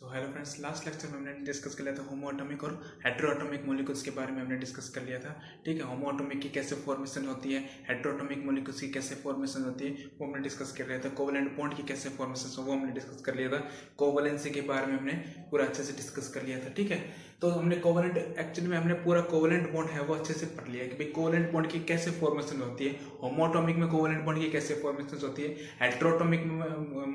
Hello friends, last lecture में हमने discuss कर लिया था होमो एटॉमिक और हेटेरो एटॉमिक मॉलिक्यूल्स के बारे में हमने डिस्कस कर लिया था। ठीक है, होमो एटॉमिक की कैसे फॉर्मेशन होती है, हेटेरो एटॉमिक मॉलिक्यूल्स की कैसे फॉर्मेशन होती है वो हमने डिस्कस कर लिया था। कोवेलेंट बॉन्ड की कैसे फॉर्मेशन वो हमने डिस्कस कर लिया था। कोवेलेंसी के बारे में हमने पूरा अच्छे से डिस्कस कर लिया था। ठीक है, तो हमने कोवेलेंट एक्चुअली में हमने पूरा कोवेलेंट बॉन्ड है वो अच्छे से पढ़ लिया कि भाई कोवेलेंट बॉन्ड की कैसे फॉर्मेशन होती है, होमो एटॉमिक में कोवेलेंट बॉन्ड की कैसे फॉर्मेशन होती है, हेटेरो एटॉमिक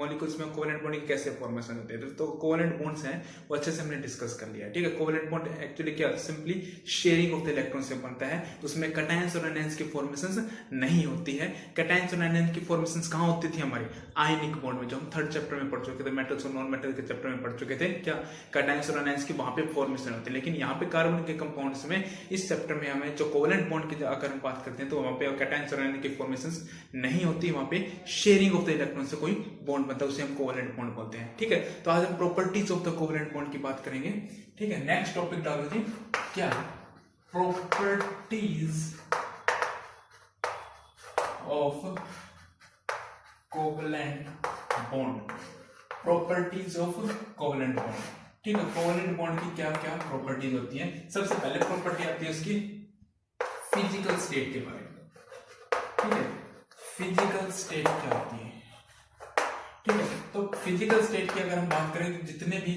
मॉलिक्यूल्स में कोवेलेंट बॉन्ड की कैसे फॉर्मेशन होती है। तो कोवेलेंट बॉन्ड्स हैं वो अच्छे से हमने डिस्कस कर लिया। ठीक है, कोवेलेंट बॉन्ड एक्चुअली क्या simply sharing of the electron से बनता है। तो उसमें कैटायंस और एनायंस की फॉर्मेशंस नहीं होती है। कैटायंस और एनायंस की फॉर्मेशंस कहां होती थी? हमारी आयनिक बॉन्ड में, जो हम थर्ड चैप्टर में पढ़ चुके थे, मेटल्स और नॉन मेटल के चैप्टर में पढ़ चुके थे। क्या कैटायंस और एनायंस की वहां पे फॉर्मेशन होती है, लेकिन यहाँ पे कार्बन के कंपाउंड्स में इस चैप्टर में हमें जो कोवेलेंट बॉन्ड की अगर हम बात करते हैं तो वहां पे कैटायंस और एनायंस की फॉर्मेशंस नहीं होती। वहां पे शेयरिंग ऑफ द इलेक्ट्रॉन से कोई बॉन्ड बनता है, उसे हम कोवेलेंट बॉन्ड बोलते हैं। ठीक है, तो आज हम properties of the covalent bond की बात करेंगे। ठीक है, नेक्स्ट टॉपिक डालो जी, क्या properties of covalent bond. Properties of covalent bond. ठीक है, कोवेलेंट बॉन्ड की क्या क्या प्रॉपर्टीज होती हैं? सबसे पहले प्रॉपर्टी आती है उसकी फिजिकल स्टेट के बारे में। ठीक है, फिजिकल स्टेट क्या होती है? ठीक है, तो फिजिकल स्टेट की अगर हम बात करें तो जितने भी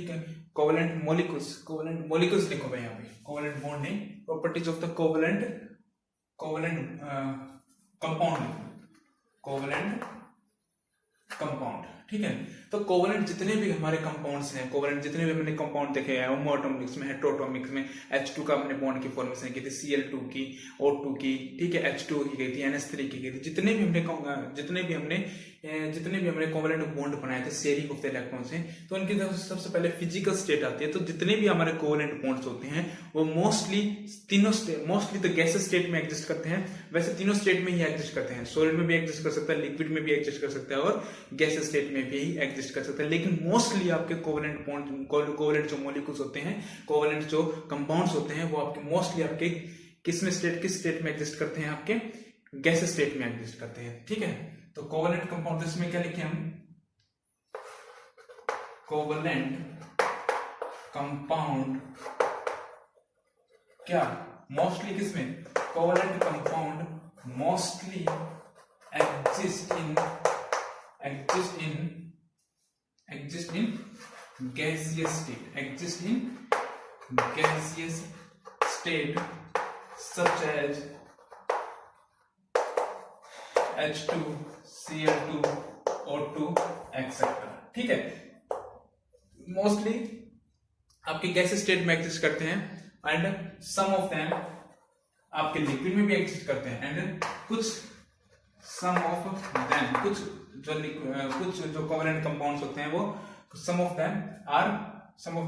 कोवेलेंट मॉलिक्यूल्स लिखो भाई यहाँ पे, कोवेलेंट बॉन्ड नहीं, properties of the covalent compound, covalent compound. ठीक है, तो कोवेलेंट जितने भी हमारे कंपाउंड्स हैं, कोवेलेंट जितने भी हमने कंपाउंड देखे हैं, होमो एटॉमिक्स में, हेटेरो एटॉमिक्स में H2 का हमने बॉन्ड की फॉर्मेशन की थी, Cl2 की, O2 की, ठीक है, H2 की गई थी, NH3 की गई थी। जितने भी हमने कोवेलेंट बॉन्ड बनाए थे शेयरिंग ऑफ द इलेक्ट्रॉन से, तो उनकी सबसे पहले फिजिकल स्टेट आती है। तो जितने भी हमारे कोवेलेंट बॉन्ड्स होते हैं वो मोस्टली तो गैसेस स्टेट में एग्जिस्ट करते हैं। वैसे तीनों स्टेट में ही एग्जिस्ट करते हैं, सॉलिड में भी एग्जिस्ट कर सकता है, लिक्विड में भी एग्जिस्ट कर सकता है और गैसेस स्टेट में भी एग्जिस्ट कर सकता है। लेकिन मोस्टली आपके कोवेलेंट बॉन्ड, कोवेलेंट जो मॉलिक्यूल्स होते हैं, कोवेलेंट जो कंपाउंड्स होते हैं, वो आपके मोस्टली आपके किस स्टेट में एग्जिस्ट करते हैं? आपके गैसेस स्टेट में एग्जिस्ट करते हैं। ठीक है, तो कोवेलेंट कंपाउंड इसमें क्या लिखे हम? कोवेलेंट कंपाउंड क्या मोस्टली किसमें? Covalent compound mostly exist in gaseous state such as H2, Cl2, O2 etc. ठीक है, मोस्टली आपके गैस स्टेट में एग्जिस्ट करते हैं एंड सम ऑफ देम आपके लिक्विड में भी एग्जिस्ट करते हैं एंड कुछ जो कोवेलेंट कंपाउंड्स होते हैं वो some of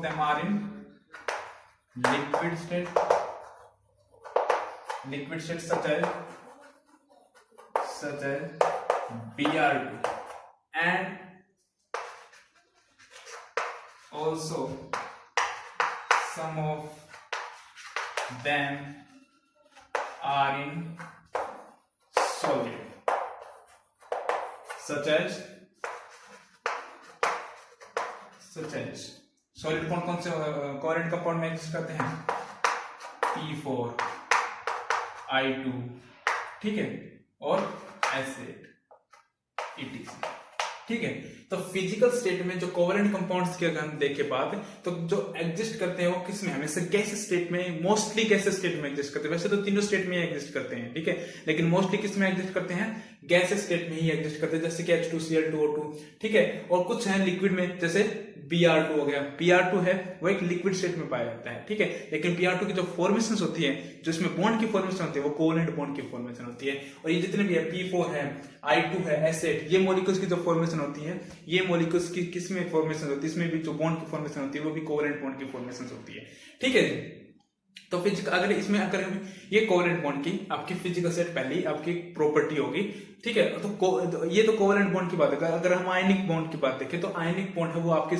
them are in liquid state such as Br2 and also some of them are in solid such as solid कौन से कोवेलेंट कंपाउंड में एग्जिस्ट करते हैं? P4, I2, ठीक है, और एसिड etc. ठीक है, तो फिजिकल स्टेट में जो कोवेलेंट कंपाउंड्स की अगर हम देखें बात, तो जो एग्जिस्ट करते हैं वो किस में? हमेशा गैस स्टेट में, मोस्टली गैस स्टेट में एग्जिस्ट करते हैं। वैसे तो तीनों स्टेट में एग्जिस्ट करते हैं, ठीक है, लेकिन मोस्टली किस में एग्जिस्ट करते हैं? गैस स्टेट में ही एग्जिस्ट करते हैं, जैसे कि H2, Cl2, O2, ठीक है, और कुछ है लिक्विड में, जैसे Br2 हो गया। Br2 है वो एक लिक्विड स्टेट में पाया जाता है, ठीक है, लेकिन Br2 की जो फॉर्मेशन होती है, जो इसमें बॉन्ड की फॉर्मेशन होती है, वो कोवेलेंट बॉन्ड की फॉर्मेशन होती है। और ये जितने भी है, P4 है, I2 है, एसिड, ये मॉलिक्यूल्स की जो फॉर्मेशन होती है, ये मॉलिक्यूल्स की किस में फॉर्मेशन होती है? इसमें भी जो बॉन्ड की फॉर्मेशन होती है वो भी कोवेलेंट बॉन्ड की फॉर्मेशन होती है। ठीक है, तो फिजिकल अगर ये कोवेलेंट बॉन्ड की आपकी फिजिकल सेट पहली आपकी प्रॉपर्टी होगी। ठीक है, तो ये तो कोवेलेंट बॉन्ड की बात है। अगर हम आयनिक बॉन्ड की बात देखें तो आयनिक बॉन्ड है वो आपके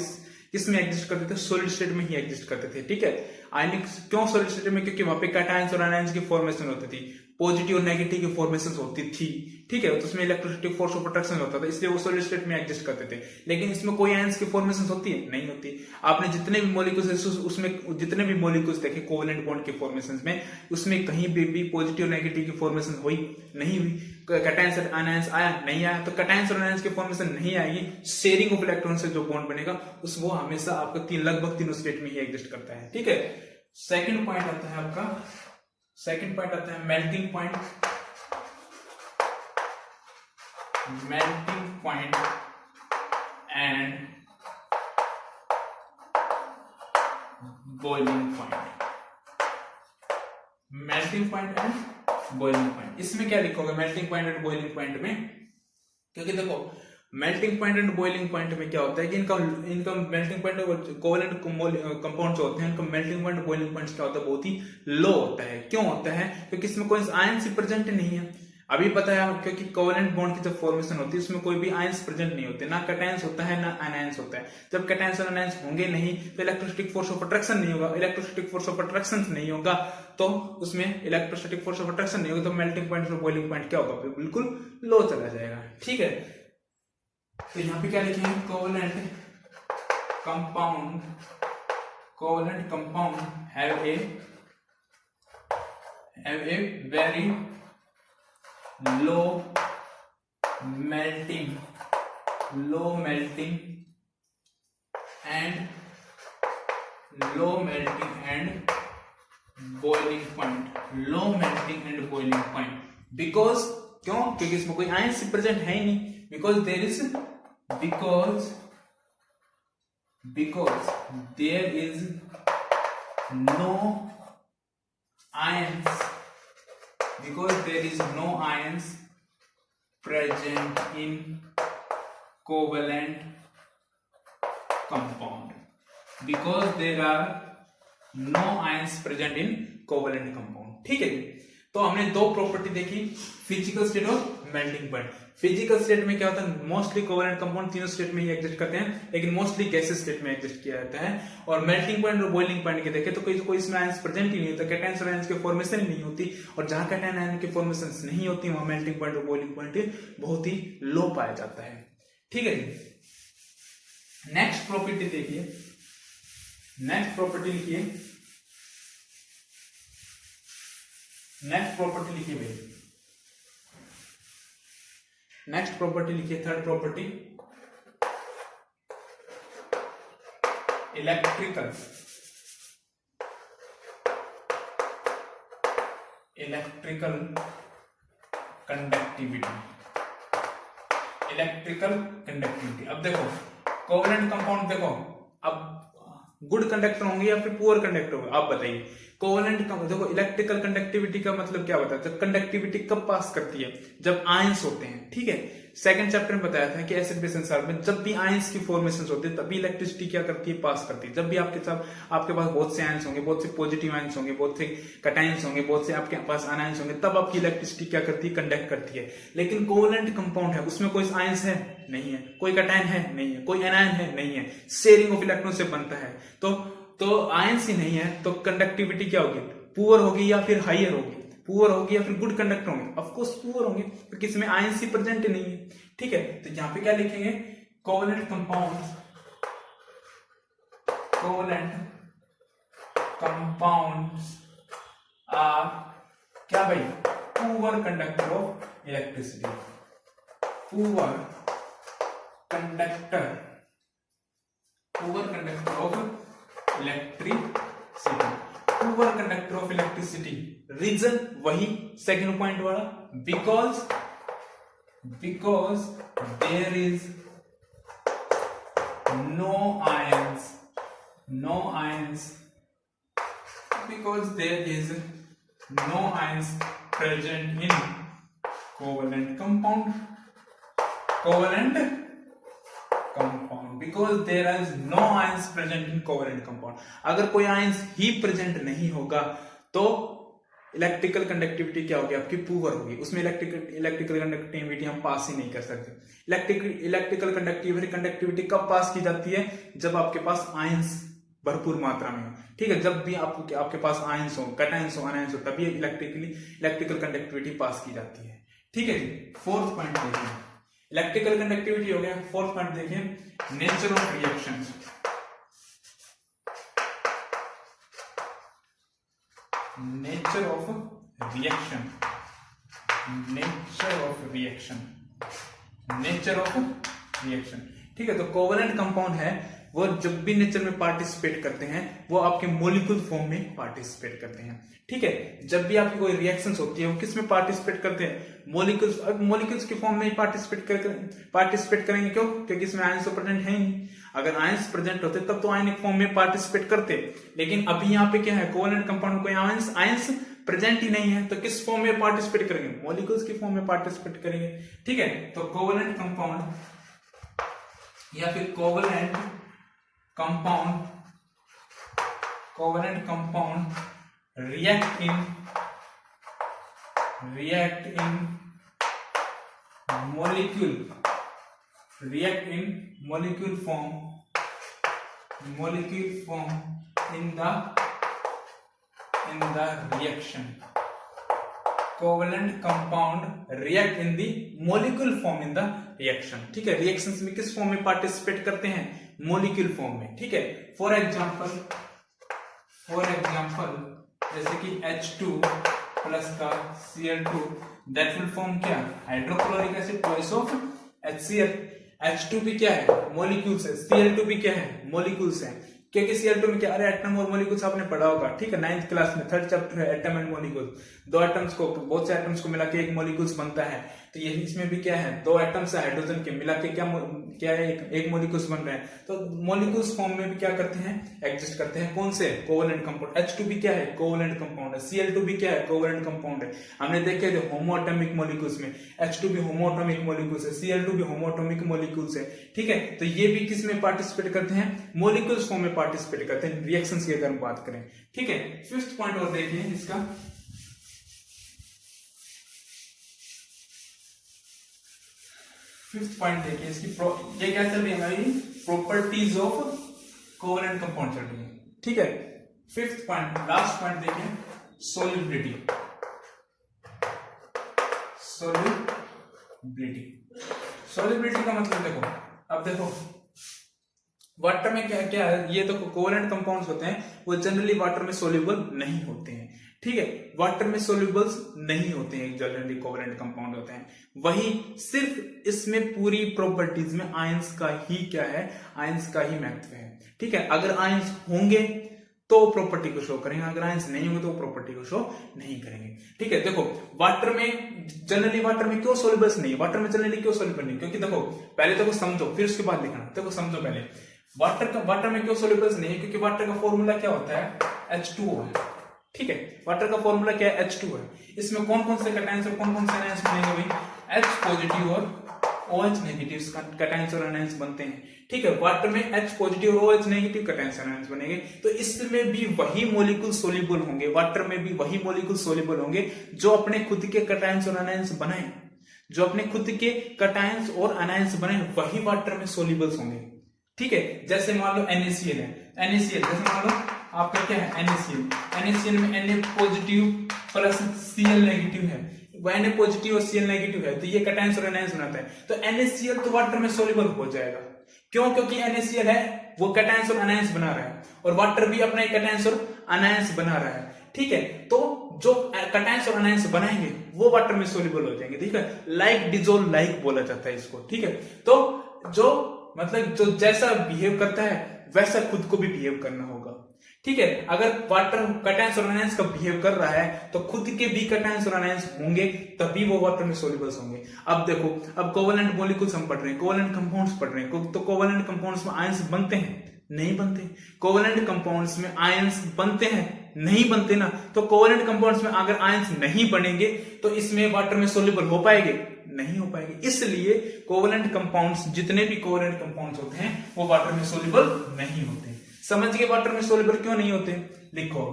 किसमें एग्जिस्ट करते थे? सॉलिड स्टेट में ही एग्जिस्ट करते थे। ठीक है, आयनिक क्यों सॉलिड स्टेट में? क्योंकि वहां पे कैटायंस और एनायंस की फॉर्मेशन होती थी। पॉजिटिव और नेगेटिव की फॉर्मेशन होती थी, ठीक है, तो उसमें इलेक्ट्रोस्टैटिक फोर्स ऑफ अट्रैक्शन होता था, इसलिए वो सॉलिड स्टेट में एग्जिस्ट करते थे। लेकिन इसमें कोई आयंस की फॉर्मेशन होती है? नहीं होती। आपने जितने भी मॉलिक्यूल्स उसमें जितने भी मॉलिक्यूल्स देखे कोवेलेंट बॉन्ड के फॉर्मेशन में, उसमें कहीं भी पॉजिटिव नेगेटिव की फॉर्मेशन हुई नहीं हुई। कैटायंस और आयंस आया नहीं आया, तो कैटायंस और आयंस की फॉर्मेशन नहीं आएगी। शेयरिंग ऑफ इलेक्ट्रॉन से जो बॉन्ड बनेगा उस वो हमेशा आपका लगभग तीनों स्टेट में ही एग्जिस्ट करता है, ठीक है। सेकंड पॉइंट आता है आपका, सेकंड पॉइंट आता है melting point. Melting point and boiling point. Melting point and boiling point, इसमें क्या लिखोगे melting point and boiling point में? क्योंकि देखो melting point and boiling point में क्या होता है कि इनका मेल्टिंग पॉइंट और कोवेलेंट कंपाउंड जो होते हैं इनका मेल्टिंग पॉइंट बॉइलिंग पॉइंट क्या होता है, बहुत ही लो होता है। क्यों होता है? क्योंकि इसमें कोई आयंस प्रेजेंट नहीं है। अभी पता है, क्योंकि कोवेलेंट बॉन्ड की जब फॉर्मेशन होती है उसमें कोई भी आयंस प्रेजेंट नहीं होते, ना कैटायंस होता है ना एनायंस होता है। जब कैटायंस और एनायंस होंगे नहीं तो इलेक्ट्रोस्टैटिक फोर्स ऑफ अट्रैक्शन नहीं होगा। इलेक्ट्रोस्टैटिक फोर्स ऑफ अट्रैक्शन नहीं होगा तो उसमें इलेक्ट्रोस्टैटिक फोर्स ऑफ अट्रैक्शन नहीं होगा, तो मेल्टिंग पॉइंट और बॉइलिंग पॉइंट क्या होगा, बिल्कुल लो चला जाएगा, ठीक है। तो यहां पे क्या लिखेंगे, covalent compound, covalent compound have a very low melting and low melting and boiling point, because क्यों? क्योंकि इसमें कोई आयंस प्रेजेंट है ही नहीं, because there is no ions present in covalent compound, because there are no ions present in covalent compound, ठीक है। तो हमने दो प्रॉपर्टी देखी, फिजिकल स्टेट और मेल्टिंग पॉइंट। फिजिकल स्टेट में क्या होता है, मोस्टली कोवेलेंट कंपाउंड तीनों स्टेट में ही एग्जिस्ट करते हैं, लेकिन मोस्टली गैसेस स्टेट में एग्जिस्ट किया जाता है। और मेल्टिंग पॉइंट और बॉइलिंग पॉइंट के देखें तो कोई इसमें आयंस प्रेजेंट ही नहीं होता, कैटायंस और आयंस की फॉर्मेशन ही नहीं होती, और जहां कैटायन आयन की फॉर्मेशन नहीं होती वहां मेल्टिंग पॉइंट और बॉइलिंग पॉइंट बहुत ही लो पाया जाता है, ठीक है जी। नेक्स्ट प्रॉपर्टी देखिए, नेक्स्ट प्रॉपर्टी लिखिए, नेक्स्ट प्रॉपर्टी लिखिए भाई, नेक्स्ट प्रॉपर्टी लिखिए, third property electrical conductivity. Electrical conductivity, अब देखो कोवेलेंट कंपाउंड, देखो अब गुड कंडक्टर होंगे या फिर पुअर कंडक्टर होंगे, आप बताइए। कोवेलेंट देखो इलेक्ट्रिकल कंडक्टिविटी का मतलब क्या होता है, जब कंडक्टिविटी कब पास करती है, जब आयंस होते हैं, ठीक है। सेकंड चैप्टर में बताया था कि एसिड बेस संसार में जब भी आयंस की फॉर्मेशन होती है तभी इलेक्ट्रिसिटी क्या करती है, पास करती है। जब भी आपके पास बहुत से आयंस होंगे, बहुत से पॉजिटिव आयंस होंगे, बहुत से कैटायंस होंगे, बहुत से आपके पास अनायंस होंगे, तब आपकी इलेक्ट्रिसिटी क्या करती है, कंडक्ट करती है। लेकिन कोवेलेंट कंपाउंड है, उसमें कोई आयंस है नहीं है, कोई कैटायन है नहीं है, कोई एनायन है नहीं है, शेयरिंग ऑफ इलेक्ट्रॉन से बनता है, तो आयंस ही नहीं है, तो कंडक्टिविटी क्या होगी, पुअर होगी या फिर हाइयर होगी, पुअर होगी या फिर गुड कंडक्टर होंगे, ऑफ कोर्स पुअर होंगे, क्योंकि इसमें आयंस ही प्रेजेंट नहीं है, ठीक है। तो यहां पे क्या लिखेंगे, कोवेलेंट कंपाउंड्स आर क्या भाई, poor conductor of electricity, poor conductor of electricity, poor conductor of electricity. Reason वही सेकंड पॉइंट वाला, because there is no ions, because there is no ions present in covalent compound, because there is no ions present in covalent compound। अगर कोई ions ही present नहीं होगा तो electrical conductivity क्या होगी, आपकी पुअर होगी, उसमें इलेक्ट्रिकल कंडक्टिविटी हम पास ही नहीं कर सकते। इलेक्ट्रिकल कंडक्टिविटी कब पास की जाती है, जब आपके पास आयंस भरपूर मात्रा में हो, ठीक है। जब भी आपके पास आयंस हो, कैटायंस हो, अनायंस हो, तभी इलेक्ट्रिकल कंडक्टिविटी पास की जाती है, ठीक है जी। फोर्थ पॉइंट देखिए, इलेक्ट्रिकल कंडक्टिविटी हो गया। फोर्थ पॉइंट देखिए, nature of reaction. Nature of reaction, nature of reaction, nature of reaction, ठीक है। तो कोवेलेंट कंपाउंड है वो जब भी नेचर में पार्टिसिपेट करते हैं वो आपके मॉलिक्यूल फॉर्म में पार्टिसिपेट करते हैं, ठीक है। जब भी आपकी कोई रिएक्शंस होती है वो किस में पार्टिसिपेट करते हैं, मॉलिक्यूल्स। अब मॉलिक्यूल्स के फॉर्म में ही पार्टिसिपेट करेंगे, क्यों? क्योंकि इसमें आयंस तो प्रेजेंट है ही। अगर आयंस प्रेजेंट होते तब तो आयनिक फॉर्म में पार्टिसिपेट करते, लेकिन अभी यहाँ पे क्या है, कोवेलेंट कंपाउंड में कोई आयंस प्रेजेंट ही नहीं है, तो किस फॉर्म में पार्टिसिपेट करेंगे, मॉलिक्यूल्स की फॉर्म में पार्टिसिपेट करेंगे, ठीक है। तो कोवेलेंट कंपाउंड या फिर covalent compound react in molecule form in the reaction. Covalent compound react in the molecule form in the reaction, ठीक है। रिएक्शंस में किस फॉर्म में पार्टिसिपेट करते हैं, मोलिक्यूल फॉर्म में, ठीक है। फॉर एग्जांपल जैसे कि H2 प्लस का Cl2, दैट विल फॉर्म क्या, hydrochloric acid twice of HCl। H2 भी क्या है, मॉलिक्यूल्स है, Cl2 भी क्या है, मॉलिक्यूल्स है। क्योंकि Cl2 में क्या, अरे एटम और मॉलिक्यूल्स आपने पढ़ा होगा, ठीक है, 9th क्लास में 3rd चैप्टर है एटम एंड मॉलिक्यूल्स। बहुत से एटम्स को मिला के एक मॉलिक्यूल्स बनता है, तो यही इसमें भी क्या है, दो एटम्स है हाइड्रोजन के मिला के क्या है, एक मॉलिक्यूल्स बन रहे हैं। तो मॉलिक्यूल्स फॉर्म में भी क्या करते हैं, एग्जिस्ट करते हैं, कौन से, कोवेलेंट कंपाउंड। H2 भी क्या है, कोवेलेंट कंपाउंड है। Cl2 भी क्या है, कोवेलेंट कंपाउंड है। हमने देखे थे होमोएटॉमिक मॉलिक्यूल्स में, H2 भी होमोएटॉमिक मॉलिक्यूल्स है, Cl2 भी होमोएटॉमिक मॉलिक्यूल्स है, ठीक है। तो ये भी किस में पार्टिसिपेट करते हैं, मॉलिक्यूल्स फॉर्म में पार्टिसिपेट करते हैं, रिएक्शंस की अगर हम बात करें, ठीक है। फिफ्थ पॉइंट और देखिए इसका, फिफ्थ पॉइंट देखिए इसकी, ये क्या चल रही है हमारी, प्रॉपर्टीज ऑफ कोवेलेंट कंपाउंड चल रही है, ठीक है। फिफ्थ पॉइंट, लास्ट पॉइंट देखिए, सोल्युबिलिटी। सोल्युबिलिटी का मतलब देखो, अब देखो वाटर में क्या क्या है, ये तो कोवेलेंट कंपाउंड्स होते हैं वो जनरली वाटर में सोल्यूबल नहीं होते हैं, ठीक है। वाटर में सोल्यूबल्स नहीं होते हैं जनरली, कोवेलेंट कंपाउंड होते हैं। वही सिर्फ इसमें पूरी प्रॉपर्टीज में आयंस का ही क्या है, आयंस का ही महत्व है, ठीक है। अगर आयंस होंगे तो प्रॉपर्टी को शो करेंगे, अगर आयंस नहीं होंगे तो प्रॉपर्टी को शो नहीं करेंगे, ठीक है। देखो वाटर में जनरली, वाटर में क्यों सोल्यूबल्स नहीं, वाटर में जनरली क्यों सोल्यूबल नहीं, क्योंकि देखो पहले तो समझो फिर उसके बाद लिखना, देखो समझो पहले वाटर में क्यों सोल्यूबल्स नहीं है, क्योंकि वाटर का फॉर्मूला क्या होता है, H2O है, ठीक है। वाटर का फॉर्मूला क्या है, H2 है। इसमें कौन कौन से कैटायंस और कौन कौन से आयंस बनेंगे भाई, H पॉजिटिव और OH नेगेटिव कैटायंस और आयंस बनते हैं, ठीक है। वाटर में H पॉजिटिव और OH नेगेटिव कैटायंस और आयंस बनेंगे, तो इसमें भी वही मॉलिक्यूल सोल्यूबल होंगे, वाटर में भी वही मॉलिक्यूल सोल्यूबल होंगे जो अपने खुद के कैटायंस और आयंस बनाए, जो अपने खुद के कैटायंस और आयंस बनाए वही वाटर में सोल्यूबल्स होंगे, ठीक है। जैसे मान लो NaCl है, NaCl जैसे मान लो आपका क्या है, NaCl में Na positive plus Cl negative है, Na पॉजिटिव और Cl नेगेटिव है, तो ये कैटायंस और आयंस बनाता है, तो NaCl तो वाटर में सोल्यूबल हो जाएगा, क्यों, क्योंकि NaCl है वो कैटायंस और आयंस बना रहा है, और वाटर भी अपना कैटायंस और आयंस बना रहा है, ठीक है। तो जो कैटायंस और आयंस बनाएंगे वो वाटर में सोल्यूबल हो जाएंगे, ठीक है। लाइक डिजोल्व लाइक बोला जाता है इसको, ठीक है। तो जो मतलब जो जैसा बिहेव करता है वैसा खुद को भी बिहेव करना होगा, ठीक है। अगर वाटर कैटायंस और आयंस का बिहेव कर रहा है तो खुद के भी कैटायंस और आयंस होंगे, तभी वो वाटर में सोल्यूबल्स होंगे। अब देखो, अब कोवेलेंट मॉलिक्यूल्स हम पढ़ रहे हैं, कोवेलेंट कंपाउंड्स पढ़ रहे हैं, तो कोवेलेंट कंपाउंड्स में आयंस बनते हैं, नहीं बनते। कोवेलेंट कंपाउंड्स में आयंस बनते हैं, नहीं बनते ना। तो कोवेलेंट कंपाउंड्स में अगर आयंस नहीं बनेंगे तो इसमें वाटर में सोल्यूबल हो पाएंगे, नहीं हो पाएंगे। इसलिए कोवेलेंट कंपाउंड्स, जितने भी कोवेलेंट कंपाउंड्स होते हैं वो वाटर में सोल्यूबल नहीं होते। समझ गए वाटर में सोल्यूबल क्यों नहीं होते, लिखो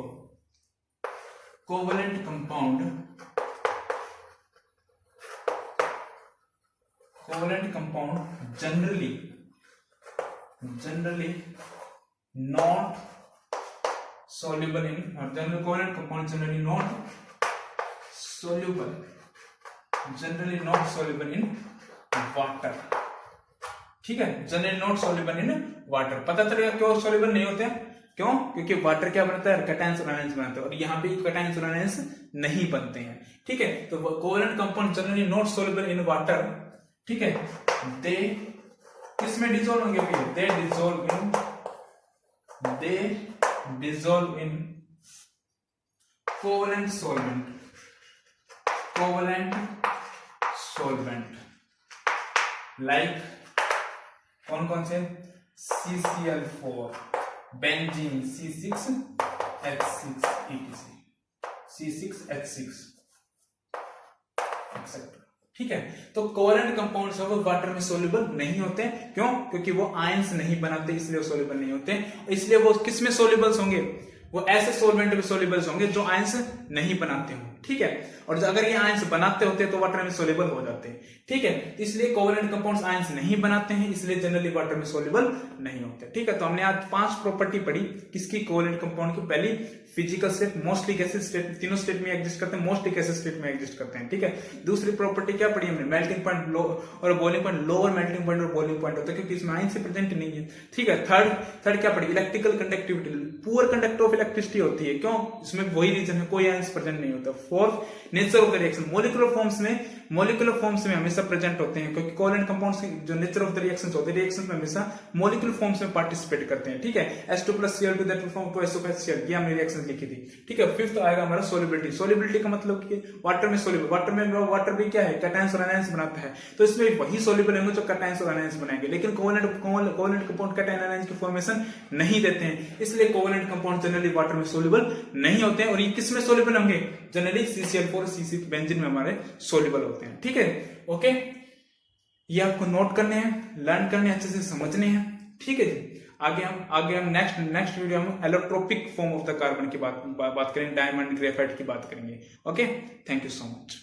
covalent compound generally not soluble in, or general covalent compounds generally not soluble in water, ठीक है, generally not soluble in water। पता चलेगा क्यों soluble नहीं होते हैं, क्यों? क्योंकि वाटर क्या बनता है, कैटायंस और आयंस बनते हैं, और यहाँ पे कैटायंस और आयंस नहीं बनते हैं, ठीक है। तो covalent compound generally not soluble in water, ठीक है, दे किसमें डिसॉल्व होंगे फिर, they dissolve in covalent solvent like कौन से, CCl4, benzene, C6H6 etc, C6H6 etcetera, ठीक है। तो कोवेलेंट कंपाउंड्स वो वाटर में सोल्यूबल नहीं होते, क्यों? क्योंकि वो आयंस नहीं बनाते, इसलिए वो सोल्यूबल नहीं होते। इसलिए वो किस में सोल्यूबल्स होंगे, वो ऐसे सोलवेंट में सोल्यूबल्स होंगे जो आयंस नहीं बनाते हो, ठीक है। और अगर ये आयंस बनाते होते तो वाटर में सोल्यूबल हो जाते हैं, ठीक है। इसलिए कोवेलेंट कंपाउंड्स आयंस नहीं बनाते हैं, इसलिए जनरली वाटर में सोल्यूबल नहीं होते, ठीक है। तो हमने आज 5 प्रॉपर्टी पढ़ी किसकी, कोवेलेंट कंपाउंड की। पहली physical state, mostly gases state, तीनों स्टेट में एग्जिस्ट करते हैं, मोस्टली गैसेज स्टेट में एग्जिस्ट करते हैं, ठीक है। दूसरी प्रॉपर्टी क्या पढ़ी हमने, मेल्टिंग पॉइंट लो और boiling point, lower melting point और बॉइलिंग पॉइंट होता है क्योंकि इसमें आयंस प्रेजेंट नहीं है, ठीक है। थर्ड क्या पढ़ी, electrical conductivity, poor conductor of electricity होती है, क्यों? इसमें वही रीजन है, कोई आयंस प्रेजेंट नहीं होता। Fourth, nature of the reaction, molecular forms में हमेशा प्रेजेंट होते हैं, क्योंकि कोवेलेंट कंपाउंड्स की जो नेचर ऑफ द रिएक्शंस होते हैं, रिएक्शंस में हमेशा मोलिकुलर फॉर्म्स में पार्टिसिपेट करते हैं, ठीक है। H2+Cl2 that will form 2SO5Cl, ये हमने रिएक्शन लिखी थी, ठीक है। फिफ्थ आएगा हमारा सोलिबिलिटी का मतलब कि वाटर में सोल्यूबल, वाटर भी क्या है, कैटायंस और आयंस बनाता है, तो इसमें वही सोल्यूबल होंगे जो कैटायंस और आयंस बनाएंगे, लेकिन कोवेलेंट कंपाउंड कैटायन आयंस की फॉर्मेशन नहीं देते हैं, इसलिए कोवेलेंट कंपाउंड जनरली वाटर में सोल्यूबल नहीं होते हैं। और ये किसमें सोल्यूबल होंगे, जनरली CCl4 C6 बेंजीन में हमारे सोल्यूबल होते हैं, ठीक है। ओके, ये आपको नोट करने हैं, लर्न करने, अच्छे से समझने हैं, ठीक है जी। आगे हम नेक्स्ट वीडियो में allotropic form of the carbon की बात करेंगे, डायमंड ग्रेफाइट की बात करेंगे। Okay, thank you so much.